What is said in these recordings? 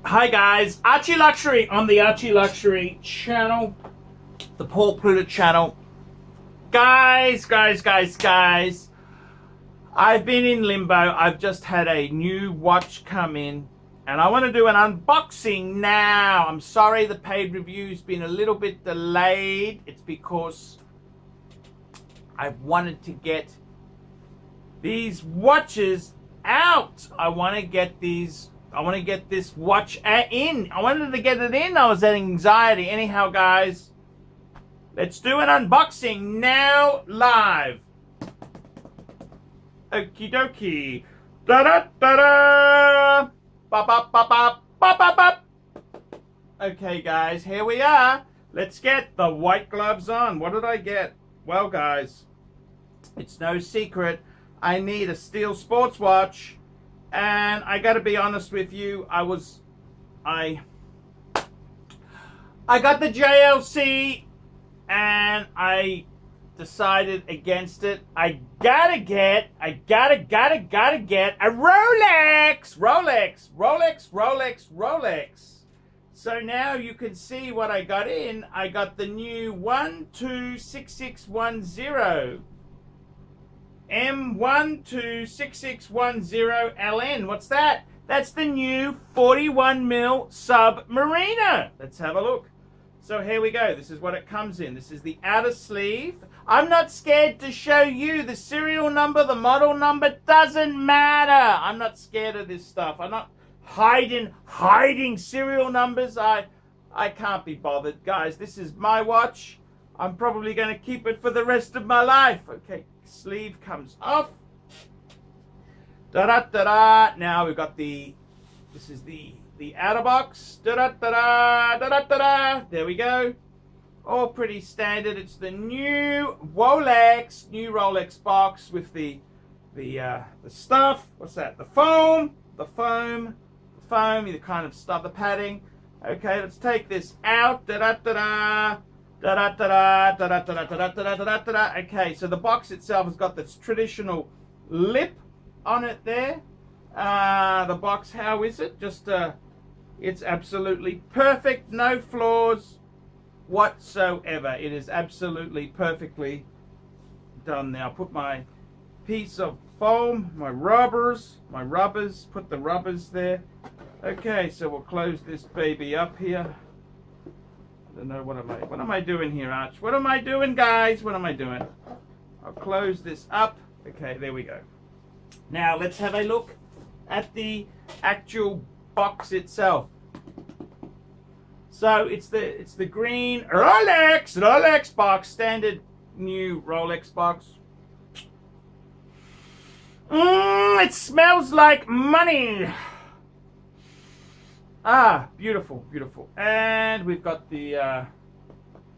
Hi guys, Archie Luxury on the Archie Luxury channel, the Paul Pluta channel. Guys, I've been in limbo. I've just had a new watch come in and I want to do an unboxing now. I'm sorry the paid review's been a little bit delayed. It's because I've wanted to get these watches out. I want to get this watch in. I wanted to get it in. I was having anxiety. Anyhow, guys, let's do an unboxing now live. Okie dokie. Da da da da. Ba ba ba ba ba ba ba. Okay, guys, here we are. Let's get the white gloves on. What did I get? Well, guys, it's no secret. I need a steel sports watch. And I gotta be honest with you, I got the JLC and I decided against it. I gotta get a Rolex. So now you can see what I got in. I got the new 126610. M126610LN. What's that? That's the new 41mm Submariner. Let's have a look. So here we go. This is what it comes in. This is the outer sleeve. I'm not scared to show you the serial number, the model number. Doesn't matter. I'm not scared of this stuff. I'm not hiding serial numbers. I can't be bothered. Guys, this is my watch. I'm probably going to keep it for the rest of my life. Okay. Sleeve comes off. Da da da da. Now we've got this is the outer box. Da da da da da da da. There we go. All pretty standard. It's the new Rolex box with the stuff. What's that? The foam, the kind of stuff, the padding. Okay, let's take this out. Da da da da. Okay, so the box itself has got this traditional lip on it there. The box, how is it? Just it's absolutely perfect, no flaws whatsoever. It is absolutely perfectly done. Now put my piece of foam, my rubbers, put the rubbers there. Okay, so we'll close this baby up here. I don't know, what am I doing here, Arch? What am I doing, guys? What am I doing? I'll close this up. Okay, there we go. Now let's have a look at the actual box itself. So it's the green Rolex box, standard new Rolex box. It smells like money. Ah, beautiful, beautiful. And we've got the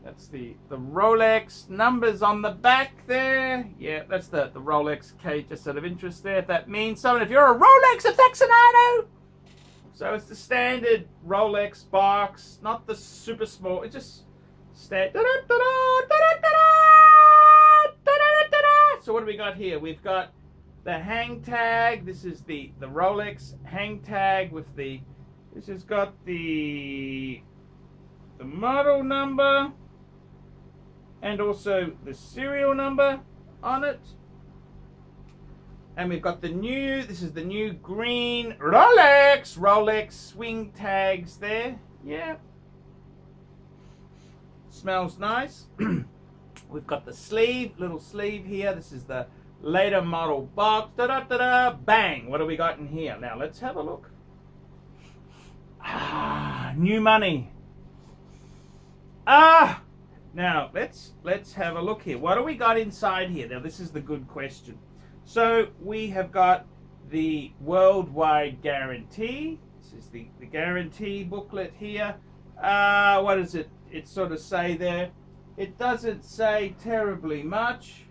that's the Rolex numbers on the back there. Yeah, that's the Rolex K, just out of interest there, if that means something. If you're a Rolex aficionado. So it's the standard Rolex box, not the super small. It's just standard. So what do we got here? We've got the hang tag. This is the Rolex hang tag with the. This has got the model number and also the serial number on it. And we've got this is the new green Rolex swing tags there. Yeah. Smells nice. We've got the sleeve, little sleeve here. This is the later model box. Bang. What do we got in here? Now let's have a look. New money. Now let's have a look here. What do we got inside here? Now this is the good question. So we have got the worldwide guarantee. This is the guarantee booklet here. What does it sort of say there? It doesn't say terribly much.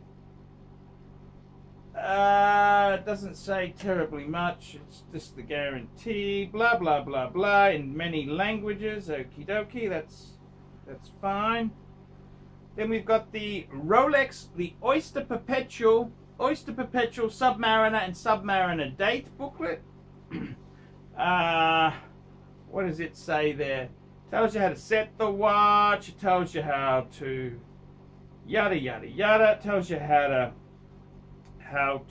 It doesn't say terribly much. It's just the guarantee, blah blah blah blah, in many languages. Okie dokie, that's fine. Then we've got the Rolex, the Oyster Perpetual Submariner and Submariner date booklet. what does it say there? Tells you how to set the watch. It tells you how to yada yada yada. It tells you how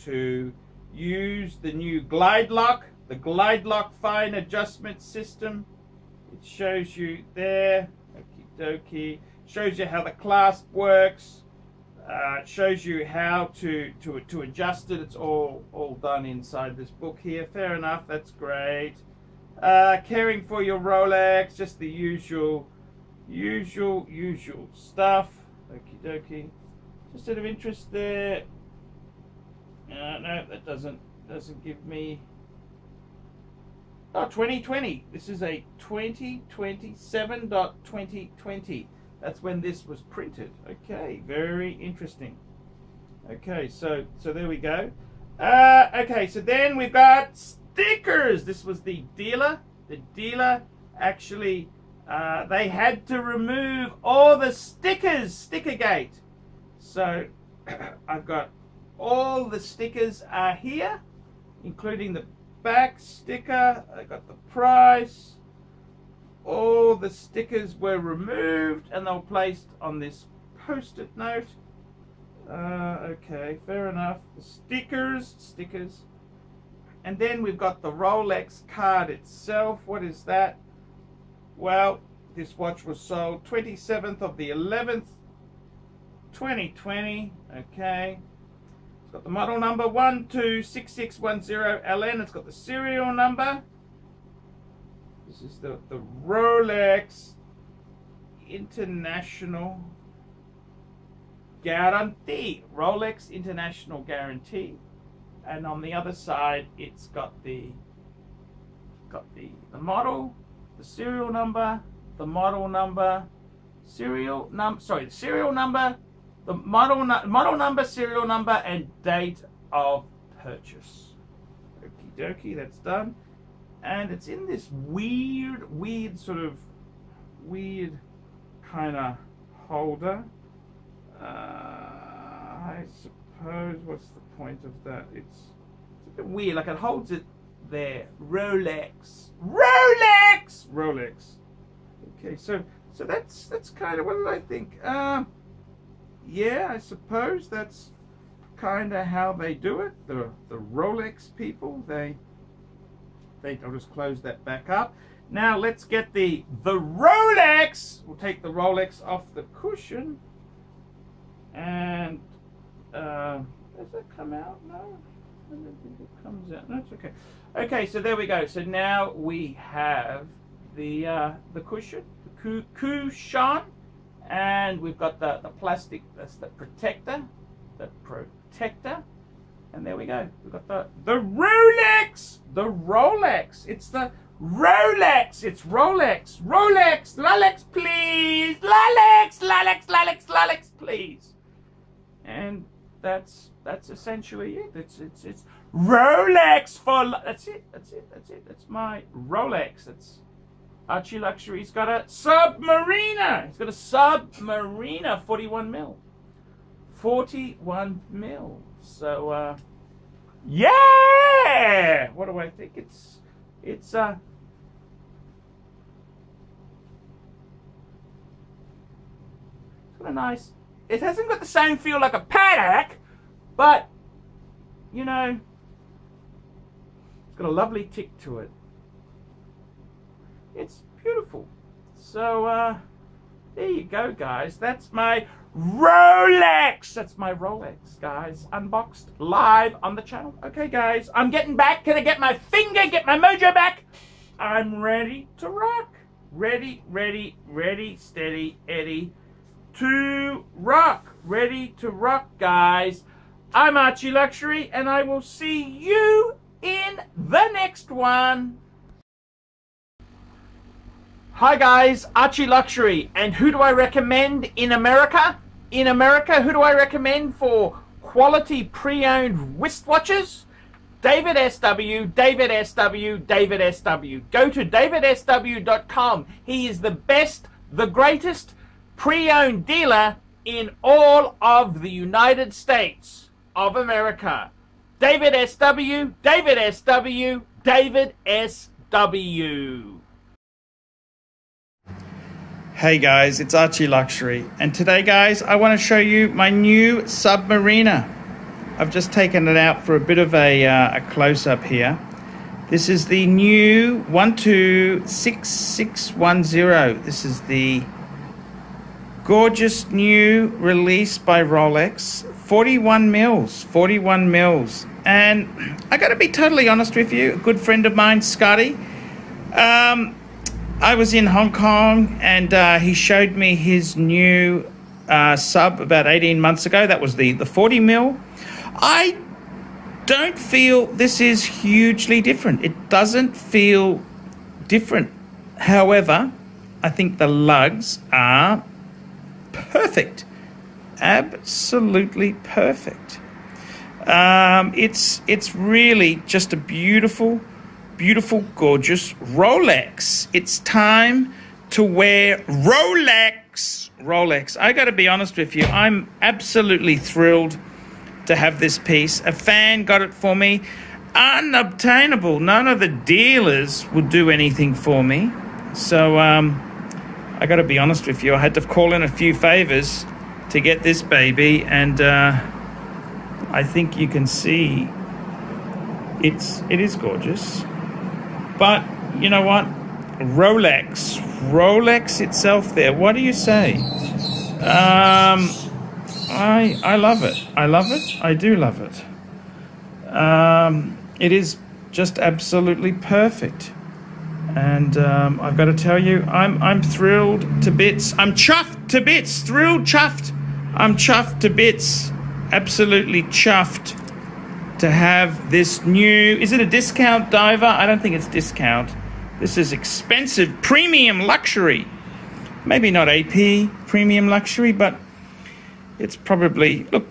to use the new glide lock, the glide lock fine adjustment system. It shows you there. Okie dokie. Shows you how the clasp works. It shows you how to adjust it. It's all done inside this book here. Fair enough. That's great. Caring for your Rolex, just the usual stuff. Okie dokie. Just out of interest there. No, that doesn't give me. Oh, 2020. This is a 2020. That's when this was printed. Okay, very interesting. Okay, so there we go. Okay, so then we've got stickers. This was the dealer. The dealer actually, they had to remove all the stickers, Stickergate. So I've got all the stickers are here, including the back sticker. I got the price. All the stickers were removed and they were placed on this post-it note. Okay, fair enough. The stickers. And then we've got the Rolex card itself. What is that? Well, this watch was sold 27th of the 11th, 2020. Okay. It's got the model number 126610LN. It's got the serial number. This is the Rolex International Guarantee. Rolex International Guarantee. And on the other side, it's got the model, the serial number, the model number, the serial number, the model number, serial number, and date of purchase. Okie dokie, that's done. And it's in this weird kind of holder. I suppose, what's the point of that? It's a bit weird, like it holds it there. Rolex. Okay, so that's kind of, what did I think? Yeah, I suppose that's kind of how they do it. The Rolex people, I'll just close that back up. Now let's get the Rolex. We'll take the Rolex off the cushion. And does it come out? No, I don't think it comes out. No, it's okay. Okay, so there we go. So now we have the cushion, the cushion, and we've got the plastic. That's the protector. And there we go. We've got the Rolex. The Rolex. It's the Rolex. It's Rolex. Rolex, please. Rolex, please. And that's essentially it. It's Rolex for. That's it. That's my Rolex. That's Archie Luxury's got a Submariner. He's got a Submariner 41 mil. 41 mil. So yeah. What do I think? It's got a nice. It hasn't got the same feel like a Patek, but you know, it's got a lovely tick to it. It's beautiful. So there you go, guys. That's my Rolex. That's my Rolex, guys. Unboxed live on the channel. Okay, guys. I'm getting back. Can I get my finger? Get my mojo back? I'm ready to rock. Ready, steady, Eddie. To rock. Ready to rock, guys. I'm Archie Luxury, and I will see you in the next one. Hi guys, Archie Luxury, and who do I recommend in America? In America, who do I recommend for quality pre-owned wristwatches? David SW. Go to davidsw.com. He is the best, the greatest pre-owned dealer in all of the United States of America. David SW. Hey guys, it's Archie Luxury, and today guys I want to show you my new Submariner. I've just taken it out for a bit of a close-up here. This is the new 126610. This is the gorgeous new release by Rolex. 41 mils. And I got to be totally honest with you, a good friend of mine, Scotty, I was in Hong Kong and he showed me his new sub about 18 months ago. That was the 40 mil. I don't feel this is hugely different. It doesn't feel different. However, I think the lugs are perfect. Absolutely perfect. It's really just a beautiful, gorgeous Rolex. It's time to wear Rolex. I got to be honest with you. I'm absolutely thrilled to have this piece. A fan got it for me. Unobtainable. None of the dealers would do anything for me. So I got to be honest with you. I had to call in a few favors to get this baby, and I think you can see it is gorgeous. But you know what? Rolex itself there. What do you say? I love it. I do love it. It is just absolutely perfect. And I've got to tell you, I'm thrilled to bits. I'm chuffed to bits. Thrilled, chuffed. I'm chuffed to bits. Absolutely chuffed to have this new, is it a discount diver? I don't think it's discount. This is expensive premium luxury. Maybe not AP premium luxury, but it's probably, look,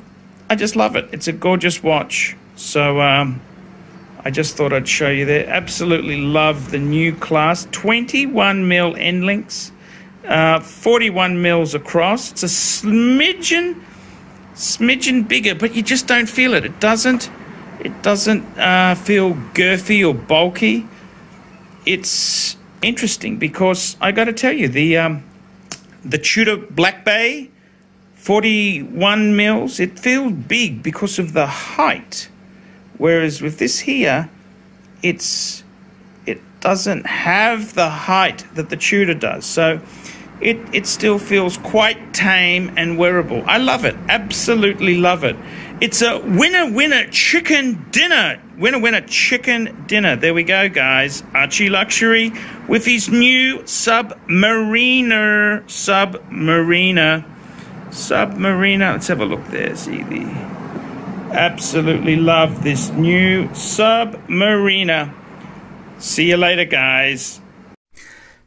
I just love it. It's a gorgeous watch. So I just thought I'd show you there. Absolutely love the new class. 21 mil end links, 41 mils across. It's a smidgen bigger, but you just don't feel it. It doesn't feel girthy or bulky. It's interesting because I got to tell you, the Tudor Black Bay 41 mils, it feels big because of the height, whereas with this here, it doesn't have the height that the Tudor does. So it still feels quite tame and wearable. I love it. Absolutely love it. It's a winner chicken dinner. Winner chicken dinner. There we go, guys. Archie Luxury with his new Submariner. Let's have a look there. See the... Absolutely love this new Submariner. See you later, guys.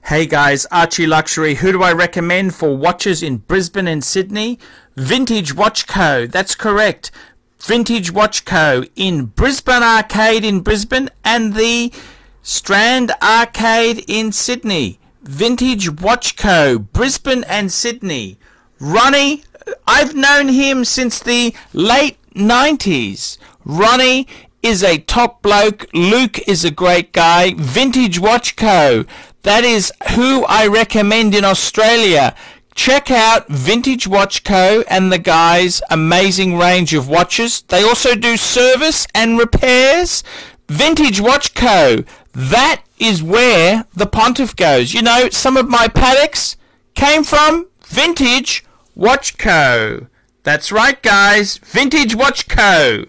Hey guys, Archie Luxury. Who do I recommend for watches in Brisbane and Sydney? Vintage Watch Co. That's correct. Vintage Watch Co. in Brisbane Arcade in Brisbane and the Strand Arcade in Sydney. Vintage Watch Co. Brisbane and Sydney. Ronnie, I've known him since the late 90s. Ronnie is a top bloke. Luke is a great guy. Vintage Watch Co. That is who I recommend in Australia. Check out Vintage Watch Co. and the guys' amazing range of watches. They also do service and repairs. Vintage Watch Co. That is where the Pontiff goes. You know, some of my Pateks came from Vintage Watch Co. That's right, guys. Vintage Watch Co.